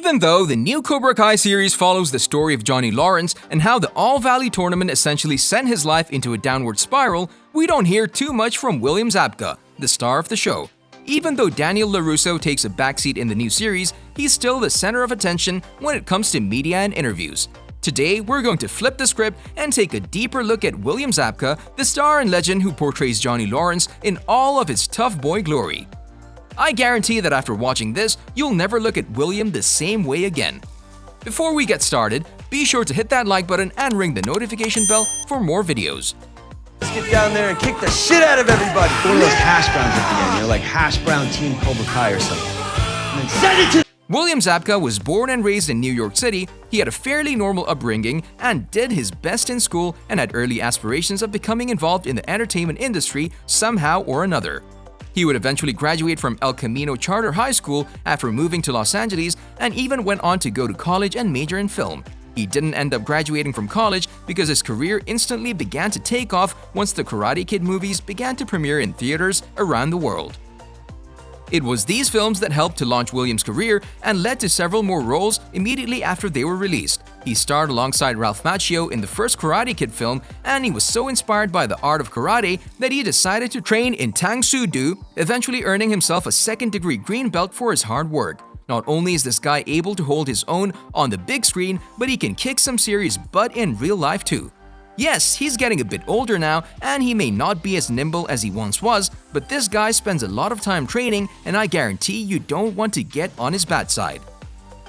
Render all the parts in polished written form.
Even though the new Cobra Kai series follows the story of Johnny Lawrence and how the All-Valley tournament essentially sent his life into a downward spiral, we don't hear too much from William Zabka, the star of the show. Even though Daniel LaRusso takes a backseat in the new series, he's still the center of attention when it comes to media and interviews. Today, we're going to flip the script and take a deeper look at William Zabka, the star and legend who portrays Johnny Lawrence in all of his tough boy glory. I guarantee that after watching this, you'll never look at William the same way again. Before we get started, be sure to hit that like button and ring the notification bell for more videos. Let's get down there and kick the shit out of everybody. One of those hash browns at the end, like hash brown team Cobra Kai or something. And then send it to William Zabka was born and raised in New York City. He had a fairly normal upbringing and did his best in school and had early aspirations of becoming involved in the entertainment industry somehow or another. He would eventually graduate from El Camino Charter High School after moving to Los Angeles and even went on to go to college and major in film. He didn't end up graduating from college because his career instantly began to take off once the Karate Kid movies began to premiere in theaters around the world. It was these films that helped to launch William's career and led to several more roles immediately after they were released. He starred alongside Ralph Macchio in the first Karate Kid film, and he was so inspired by the art of karate that he decided to train in Tang Soo Do, eventually earning himself a second-degree green belt for his hard work. Not only is this guy able to hold his own on the big screen, but he can kick some serious butt in real life too. Yes, he's getting a bit older now and he may not be as nimble as he once was, but this guy spends a lot of time training and I guarantee you don't want to get on his bad side.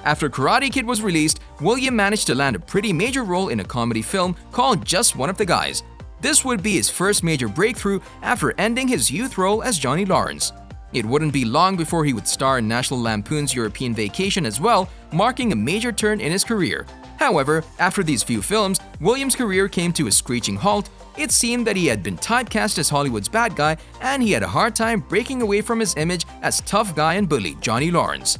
After Karate Kid was released, William managed to land a pretty major role in a comedy film called Just One of the Guys. This would be his first major breakthrough after ending his youth role as Johnny Lawrence. It wouldn't be long before he would star in National Lampoon's European Vacation as well, marking a major turn in his career. However, after these few films, William's career came to a screeching halt. It seemed that he had been typecast as Hollywood's bad guy and he had a hard time breaking away from his image as tough guy and bully Johnny Lawrence.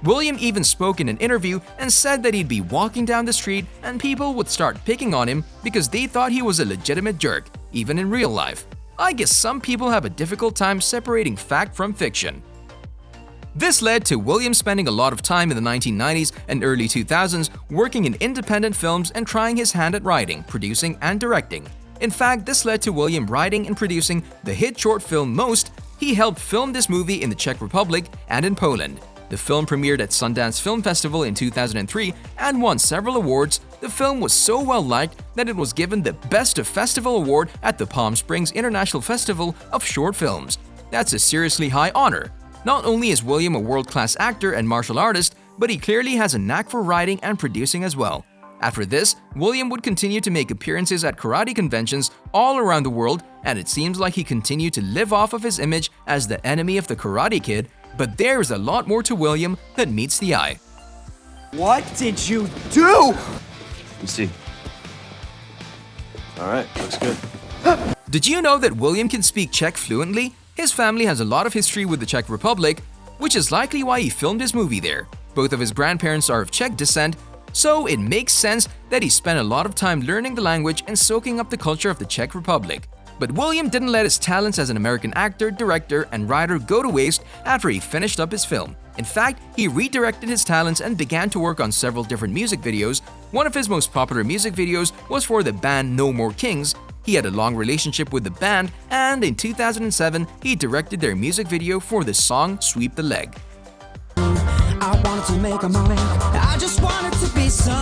William even spoke in an interview and said that he'd be walking down the street and people would start picking on him because they thought he was a legitimate jerk, even in real life. I guess some people have a difficult time separating fact from fiction. This led to William spending a lot of time in the 1990s and early 2000s working in independent films and trying his hand at writing, producing, and directing. In fact, this led to William writing and producing the hit short film Most. He helped film this movie in the Czech Republic and in Poland. The film premiered at Sundance Film Festival in 2003 and won several awards. The film was so well liked that it was given the Best of Festival award at the Palm Springs International Festival of Short Films. That's a seriously high honor. Not only is William a world-class actor and martial artist, but he clearly has a knack for writing and producing as well. After this, William would continue to make appearances at karate conventions all around the world, and it seems like he continued to live off of his image as the enemy of the Karate Kid, but there is a lot more to William that meets the eye. What did you do? You see. Alright, looks good. Did you know that William can speak Czech fluently? His family has a lot of history with the Czech Republic, which is likely why he filmed his movie there. Both of his grandparents are of Czech descent, so it makes sense that he spent a lot of time learning the language and soaking up the culture of the Czech Republic. But William didn't let his talents as an American actor, director, and writer go to waste after he finished up his film. In fact, he redirected his talents and began to work on several different music videos. One of his most popular music videos was for the band No More Kings. He had a long relationship with the band, and in 2007, he directed their music video for the song Sweep the Leg. I wanted to make a moment, I just wanted to be someone.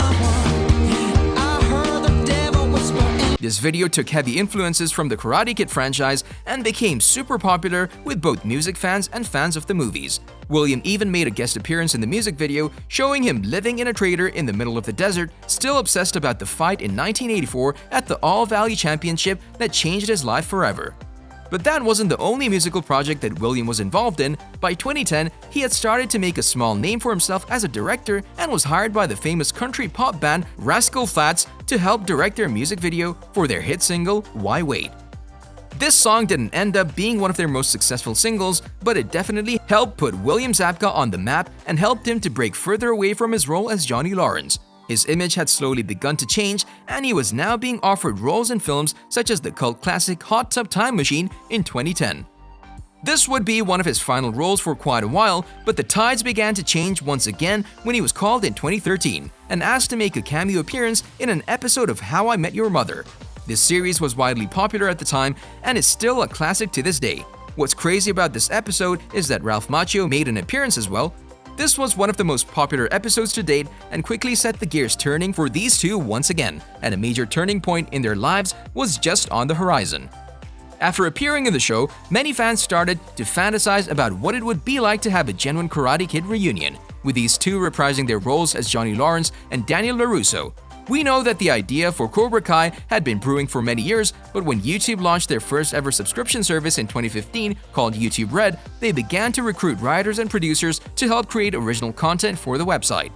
I heard the devil whisper. This video took heavy influences from the Karate Kid franchise and became super popular with both music fans and fans of the movies. William even made a guest appearance in the music video, showing him living in a trailer in the middle of the desert, still obsessed about the fight in 1984 at the All-Valley Championship that changed his life forever. But that wasn't the only musical project that William was involved in. By 2010, he had started to make a small name for himself as a director and was hired by the famous country pop band Rascal Flatts to help direct their music video for their hit single, Why Wait? This song didn't end up being one of their most successful singles, but it definitely helped put William Zabka on the map and helped him to break further away from his role as Johnny Lawrence. His image had slowly begun to change, and he was now being offered roles in films such as the cult classic Hot Tub Time Machine in 2010. This would be one of his final roles for quite a while, but the tides began to change once again when he was called in 2013 and asked to make a cameo appearance in an episode of How I Met Your Mother. This series was widely popular at the time and is still a classic to this day. What's crazy about this episode is that Ralph Macchio made an appearance as well. This was one of the most popular episodes to date and quickly set the gears turning for these two once again, and a major turning point in their lives was just on the horizon. After appearing in the show, many fans started to fantasize about what it would be like to have a genuine Karate Kid reunion, with these two reprising their roles as Johnny Lawrence and Daniel LaRusso. We know that the idea for Cobra Kai had been brewing for many years, but when YouTube launched their first ever subscription service in 2015 called YouTube Red, they began to recruit writers and producers to help create original content for the website.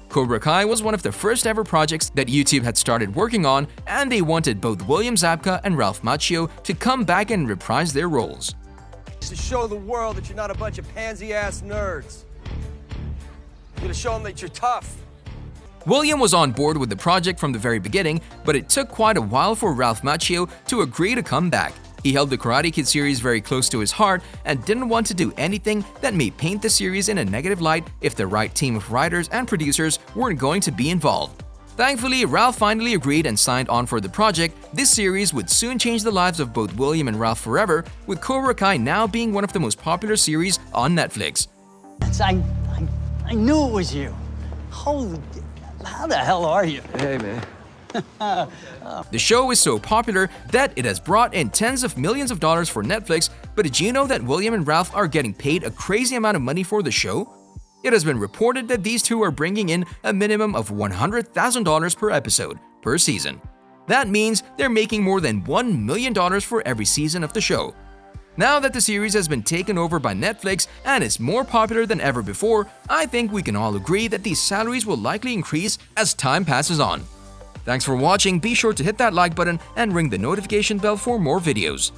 Cobra Kai was one of the first ever projects that YouTube had started working on, and they wanted both William Zabka and Ralph Macchio to come back and reprise their roles. To show the world that you're not a bunch of pansy-ass nerds. You're gonna show them that you're tough. William was on board with the project from the very beginning, but it took quite a while for Ralph Macchio to agree to come back. He held the Karate Kid series very close to his heart and didn't want to do anything that may paint the series in a negative light if the right team of writers and producers weren't going to be involved. Thankfully, Ralph finally agreed and signed on for the project. This series would soon change the lives of both William and Ralph forever, with Cobra Kai now being one of the most popular series on Netflix. I knew it was you. Holy, how the hell are you? Hey, man. The show is so popular that it has brought in tens of millions of dollars for Netflix, but did you know that William and Ralph are getting paid a crazy amount of money for the show? It has been reported that these two are bringing in a minimum of $100,000 per episode, per season. That means they're making more than $1 million for every season of the show. Now that the series has been taken over by Netflix and is more popular than ever before, I think we can all agree that these salaries will likely increase as time passes on. Thanks for watching, be sure to hit that like button and ring the notification bell for more videos.